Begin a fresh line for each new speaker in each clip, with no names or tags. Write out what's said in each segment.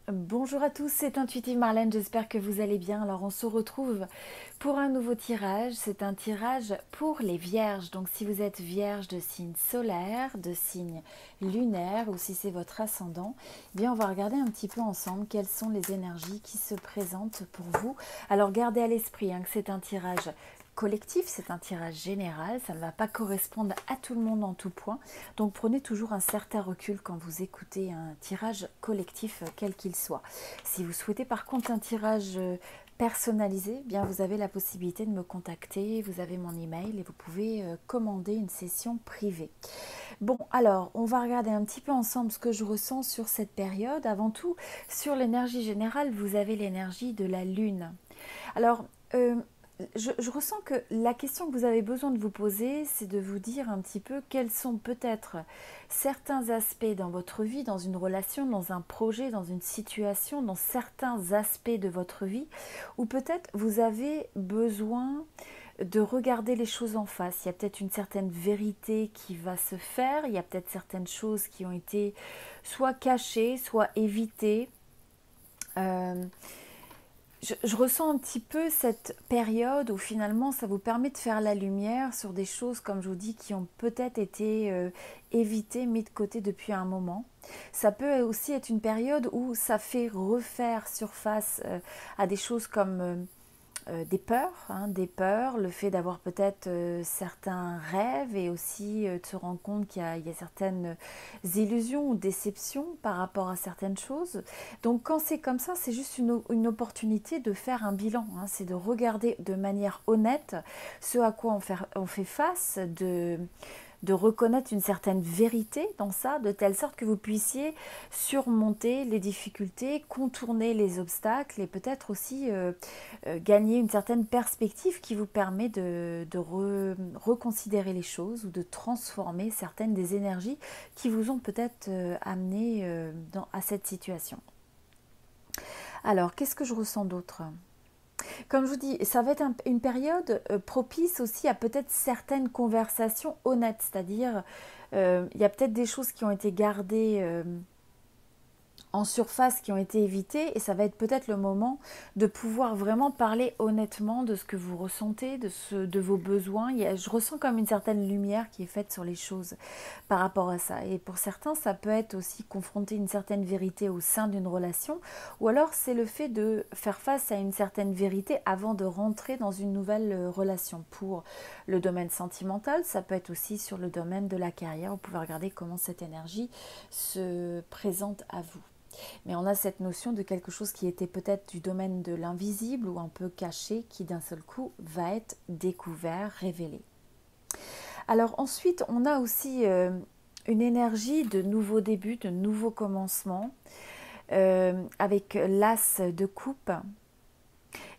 Bonjour à tous, c'est Intuitive Marlène, j'espère que vous allez bien. Alors on se retrouve pour un nouveau tirage, c'est un tirage pour les vierges. Donc si vous êtes vierge de signe solaire, de signe lunaire ou si c'est votre ascendant, eh bien on va regarder un petit peu ensemble quelles sont les énergies qui se présentent pour vous. Alors gardez à l'esprit que c'est un tirage collectif, c'est un tirage général, ça ne va pas correspondre à tout le monde en tout point. Donc prenez toujours un certain recul quand vous écoutez un tirage collectif, quel qu'il soit. Si vous souhaitez par contre un tirage personnalisé, eh bien vous avez la possibilité de me contacter, vous avez mon email et vous pouvez commander une session privée. Bon, alors, on va regarder un petit peu ensemble ce que je ressens sur cette période. Avant tout, sur l'énergie générale, vous avez l'énergie de la Lune. Alors, je ressens que la question que vous avez besoin de vous poser, c'est de vous dire un petit peu quels sont peut-être certains aspects dans votre vie, dans une relation, dans un projet, dans une situation, dans certains aspects de votre vie, où peut-être vous avez besoin de regarder les choses en face. Il y a peut-être une certaine vérité qui va se faire, il y a peut-être certaines choses qui ont été soit cachées, soit évitées. Euh, je ressens un petit peu cette période où finalement ça vous permet de faire la lumière sur des choses, comme je vous dis, qui ont peut-être été évitées, mises de côté depuis un moment. Ça peut aussi être une période où ça fait refaire surface à des choses comme des peurs, le fait d'avoir peut-être certains rêves et aussi de se rendre compte qu'il y a certaines illusions ou déceptions par rapport à certaines choses. Donc quand c'est comme ça, c'est juste une opportunité de faire un bilan, c'est de regarder de manière honnête ce à quoi on fait face, de reconnaître une certaine vérité dans ça, de telle sorte que vous puissiez surmonter les difficultés, contourner les obstacles et peut-être aussi gagner une certaine perspective qui vous permet de reconsidérer les choses ou de transformer certaines des énergies qui vous ont peut-être amené à cette situation. Alors, qu'est-ce que je ressens d'autre? Comme je vous dis, ça va être une période propice aussi à peut-être certaines conversations honnêtes, c'est-à-dire il y a peut-être des choses qui ont été gardées en surface qui ont été évitées et ça va être peut-être le moment de pouvoir vraiment parler honnêtement de ce que vous ressentez, de vos besoins. Je ressens comme une certaine lumière qui est faite sur les choses par rapport à ça. Et pour certains, ça peut être aussi confronter une certaine vérité au sein d'une relation ou alors c'est le fait de faire face à une certaine vérité avant de rentrer dans une nouvelle relation. Pour le domaine sentimental, ça peut être aussi sur le domaine de la carrière. Vous pouvez regarder comment cette énergie se présente à vous. Mais on a cette notion de quelque chose qui était peut-être du domaine de l'invisible ou un peu caché qui d'un seul coup va être découvert, révélé. Alors ensuite, on a aussi une énergie de nouveau début, de nouveau commencement, avec l'as de coupe.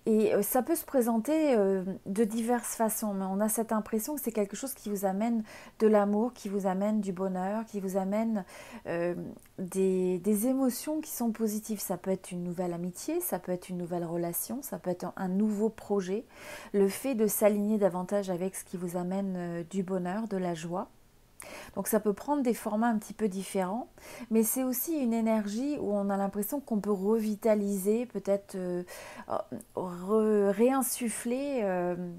Et ça peut se présenter de diverses façons, mais on a cette impression que c'est quelque chose qui vous amène de l'amour, qui vous amène du bonheur, qui vous amène des émotions qui sont positives. Ça peut être une nouvelle amitié, ça peut être une nouvelle relation, ça peut être un nouveau projet. Le fait de s'aligner davantage avec ce qui vous amène du bonheur, de la joie. Donc ça peut prendre des formats un petit peu différents, mais c'est aussi une énergie où on a l'impression qu'on peut revitaliser, peut-être réinsuffler,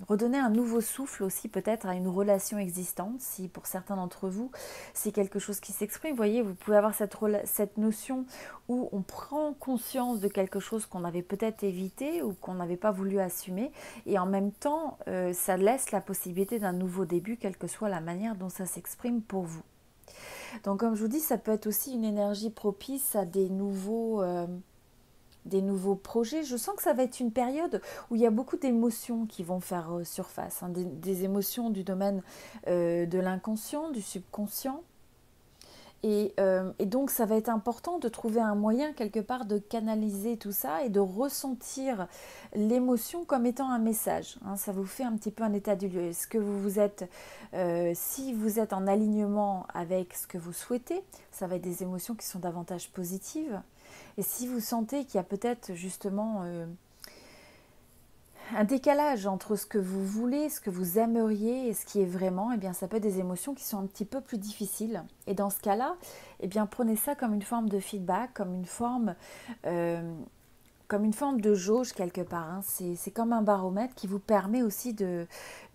redonner un nouveau souffle aussi peut-être à une relation existante. Si pour certains d'entre vous, c'est quelque chose qui s'exprime, vous voyez, vous pouvez avoir cette notion où on prend conscience de quelque chose qu'on avait peut-être évité ou qu'on n'avait pas voulu assumer, et en même temps, ça laisse la possibilité d'un nouveau début, quelle que soit la manière dont ça s'exprime pour vous. Donc comme je vous dis, ça peut être aussi une énergie propice à des nouveaux projets. Je sens que ça va être une période où il y a beaucoup d'émotions qui vont faire surface, des émotions du domaine de l'inconscient, du subconscient. Et donc ça va être important de trouver un moyen quelque part de canaliser tout ça et de ressentir l'émotion comme étant un message. Ça vous fait un petit peu un état du lieu. Est-ce que vous êtes, si vous êtes en alignement avec ce que vous souhaitez, ça va être des émotions qui sont davantage positives. Et si vous sentez qu'il y a peut-être justement un décalage entre ce que vous voulez, ce que vous aimeriez et ce qui est vraiment, eh bien, ça peut être des émotions qui sont un petit peu plus difficiles. Et dans ce cas-là, eh bien, prenez ça comme une forme de feedback, comme une forme de jauge quelque part. Hein. C'est comme un baromètre qui vous permet aussi de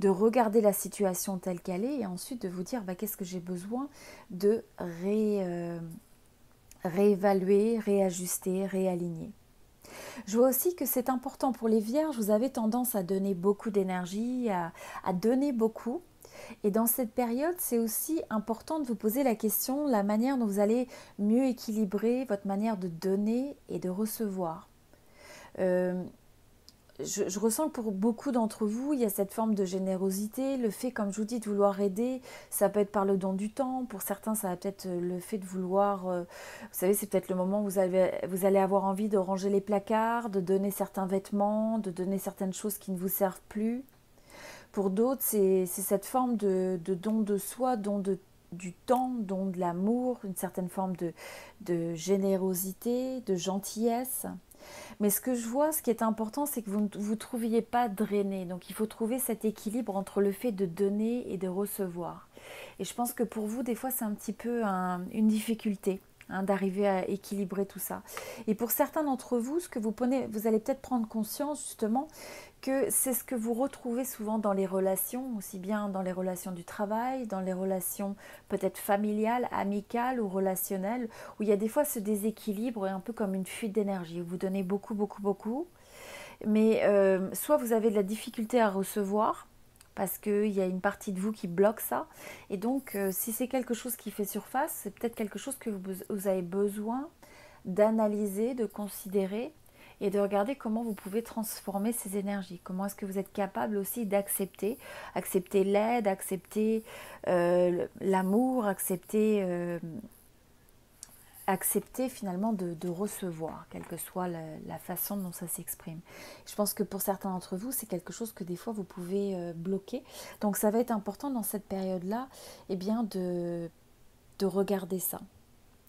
regarder la situation telle qu'elle est et ensuite de vous dire bah, qu'est-ce que j'ai besoin de réévaluer, réajuster, réaligner. Je vois aussi que c'est important pour les vierges, vous avez tendance à donner beaucoup d'énergie, à donner beaucoup. Et dans cette période, c'est aussi important de vous poser la question, la manière dont vous allez mieux équilibrer votre manière de donner et de recevoir. Euh, je ressens que pour beaucoup d'entre vous, il y a cette forme de générosité, le fait, comme je vous dis, de vouloir aider, ça peut être par le don du temps, pour certains, ça va peut-être le fait de vouloir, vous savez, c'est peut-être le moment où vous allez avoir envie de ranger les placards, de donner certains vêtements, de donner certaines choses qui ne vous servent plus. Pour d'autres, c'est cette forme de don de soi, du temps, don de l'amour, une certaine forme de générosité, de gentillesse. Mais ce que je vois, ce qui est important, c'est que vous ne vous trouviez pas drainé. Donc il faut trouver cet équilibre entre le fait de donner et de recevoir. Et je pense que pour vous, des fois, c'est un petit peu une difficulté. Hein, d'arriver à équilibrer tout ça. Et pour certains d'entre vous, vous allez peut-être prendre conscience justement que c'est ce que vous retrouvez souvent dans les relations, aussi bien dans les relations du travail, dans les relations peut-être familiales, amicales ou relationnelles, où il y a des fois ce déséquilibre, un peu comme une fuite d'énergie, où vous donnez beaucoup, beaucoup, beaucoup, mais soit vous avez de la difficulté à recevoir, parce qu'il y a une partie de vous qui bloque ça. Et donc, si c'est quelque chose qui fait surface, c'est peut-être quelque chose que vous avez besoin d'analyser, de considérer et de regarder comment vous pouvez transformer ces énergies. Comment est-ce que vous êtes capable aussi d'accepter, accepter l'aide, accepter l'amour, accepter finalement de recevoir, quelle que soit la façon dont ça s'exprime. Je pense que pour certains d'entre vous, c'est quelque chose que des fois vous pouvez bloquer. Donc ça va être important dans cette période-là eh bien de regarder ça.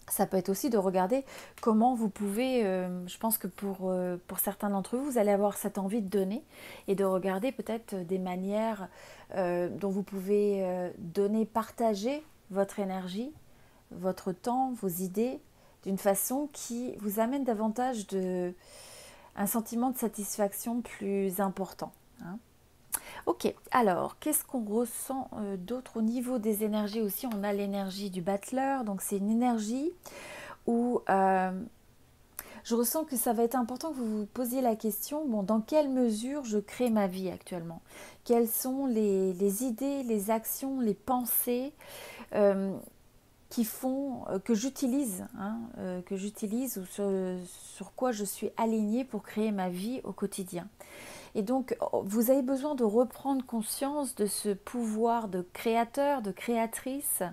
Ça peut être aussi de regarder comment vous pouvez, je pense que pour certains d'entre vous, vous allez avoir cette envie de donner et de regarder peut-être des manières dont vous pouvez donner, partager votre énergie, votre temps, vos idées, d'une façon qui vous amène davantage un sentiment de satisfaction plus important. Hein. Ok, alors qu'est-ce qu'on ressent d'autre au niveau des énergies aussi? On a l'énergie du battleur, donc c'est une énergie où je ressens que ça va être important que vous vous posiez la question, bon, dans quelle mesure je crée ma vie actuellement? Quelles sont les idées, les actions, les pensées qui font que j'utilise, ou sur quoi je suis alignée pour créer ma vie au quotidien. Et donc, vous avez besoin de reprendre conscience de ce pouvoir de créateur, de créatrice,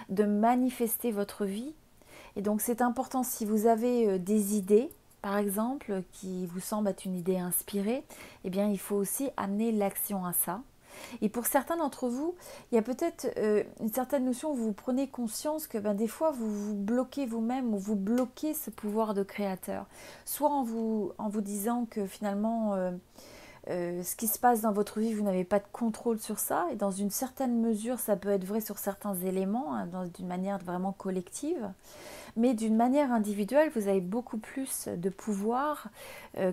de manifester votre vie. Et donc, c'est important si vous avez des idées, par exemple, qui vous semblent être une idée inspirée, eh bien, il faut aussi amener l'action à ça. Et pour certains d'entre vous, il y a peut-être une certaine notion où vous prenez conscience que des fois vous vous bloquez vous-même ou vous bloquez ce pouvoir de créateur. Soit en vous disant que finalement ce qui se passe dans votre vie, vous n'avez pas de contrôle sur ça. Et dans une certaine mesure, ça peut être vrai sur certains éléments, hein, d'une manière vraiment collective. Mais d'une manière individuelle, vous avez beaucoup plus de pouvoir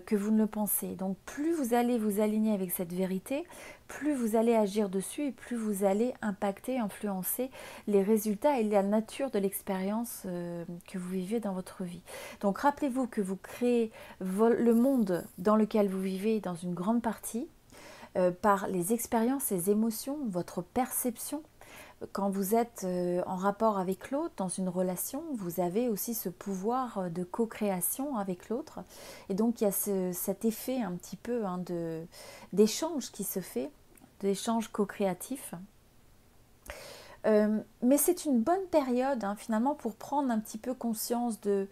que vous ne le pensez. Donc plus vous allez vous aligner avec cette vérité, plus vous allez agir dessus et plus vous allez impacter, influencer les résultats et la nature de l'expérience que vous vivez dans votre vie. Donc rappelez-vous que vous créez le monde dans lequel vous vivez dans une grande partie par les expériences, les émotions, votre perception. Quand vous êtes en rapport avec l'autre, dans une relation, vous avez aussi ce pouvoir de co-création avec l'autre. Et donc, il y a cet effet un petit peu d'échange qui se fait, d'échange co-créatif. Mais c'est une bonne période finalement pour prendre un petit peu conscience de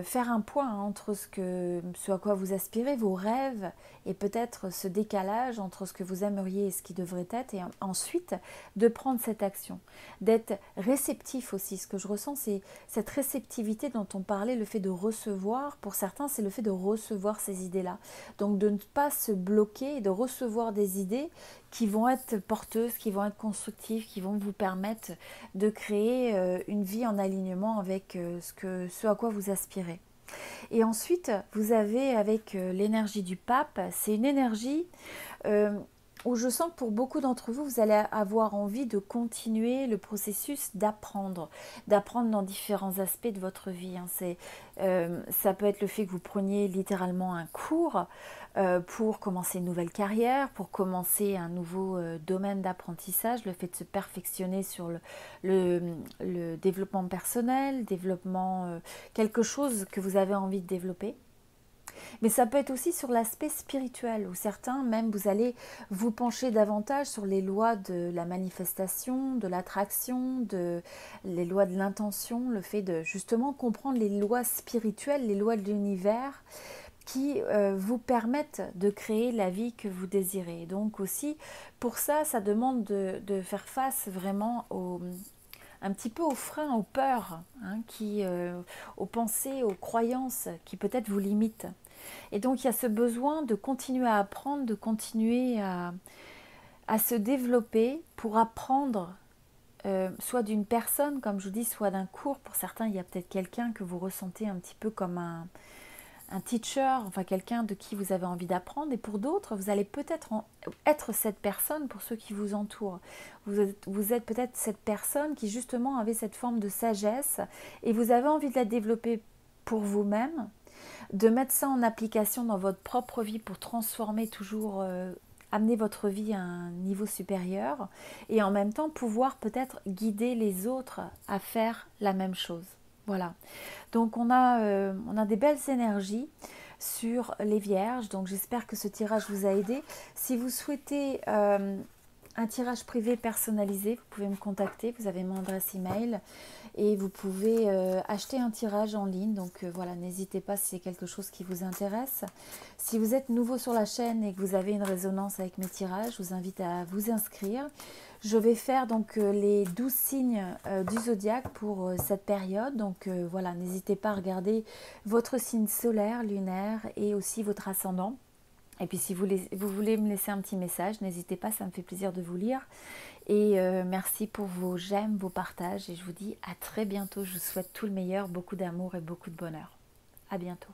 faire un point entre ce à quoi vous aspirez, vos rêves, et peut-être ce décalage entre ce que vous aimeriez et ce qui devrait être, et ensuite de prendre cette action, d'être réceptif aussi. Ce que je ressens, c'est cette réceptivité dont on parlait, le fait de recevoir. Pour certains, c'est le fait de recevoir ces idées-là. Donc de ne pas se bloquer et de recevoir des idées qui vont être porteuses, qui vont être constructives, qui vont vous permettre de créer une vie en alignement avec ce à quoi vous aspirez. Et ensuite, vous avez avec l'énergie du pape, c'est une énergie où je sens que pour beaucoup d'entre vous, vous allez avoir envie de continuer le processus d'apprendre dans différents aspects de votre vie. Ça peut être le fait que vous preniez littéralement un cours pour commencer une nouvelle carrière, pour commencer un nouveau domaine d'apprentissage, le fait de se perfectionner sur le développement personnel, quelque chose que vous avez envie de développer. Mais ça peut être aussi sur l'aspect spirituel, où certains, même, vous allez vous pencher davantage sur les lois de la manifestation, de l'attraction, les lois de l'intention, le fait de justement comprendre les lois spirituelles, les lois de l'univers, qui vous permettent de créer la vie que vous désirez. Donc aussi, pour ça, ça demande de faire face vraiment un petit peu aux freins, aux peurs, aux pensées, aux croyances qui peut-être vous limitent. Et donc il y a ce besoin de continuer à apprendre, de continuer à se développer pour apprendre soit d'une personne, comme je vous dis, soit d'un cours. Pour certains, il y a peut-être quelqu'un que vous ressentez un petit peu comme un teacher, enfin quelqu'un de qui vous avez envie d'apprendre. Et pour d'autres, vous allez peut-être être cette personne pour ceux qui vous entourent. Vous êtes peut-être cette personne qui justement avait cette forme de sagesse et vous avez envie de la développer pour vous-même, de mettre ça en application dans votre propre vie pour transformer toujours, amener votre vie à un niveau supérieur et en même temps pouvoir peut-être guider les autres à faire la même chose. Voilà. Donc on a des belles énergies sur les vierges. Donc j'espère que ce tirage vous a aidé. Si vous souhaitez un tirage privé personnalisé, vous pouvez me contacter. Vous avez mon adresse email et vous pouvez acheter un tirage en ligne. Donc voilà, n'hésitez pas si c'est quelque chose qui vous intéresse. Si vous êtes nouveau sur la chaîne et que vous avez une résonance avec mes tirages, je vous invite à vous inscrire. Je vais faire donc les 12 signes du zodiaque pour cette période. Donc voilà, n'hésitez pas à regarder votre signe solaire, lunaire et aussi votre ascendant. Et puis si vous voulez me laisser un petit message, n'hésitez pas, ça me fait plaisir de vous lire. Et merci pour vos j'aime, vos partages. Et je vous dis à très bientôt. Je vous souhaite tout le meilleur, beaucoup d'amour et beaucoup de bonheur. À bientôt.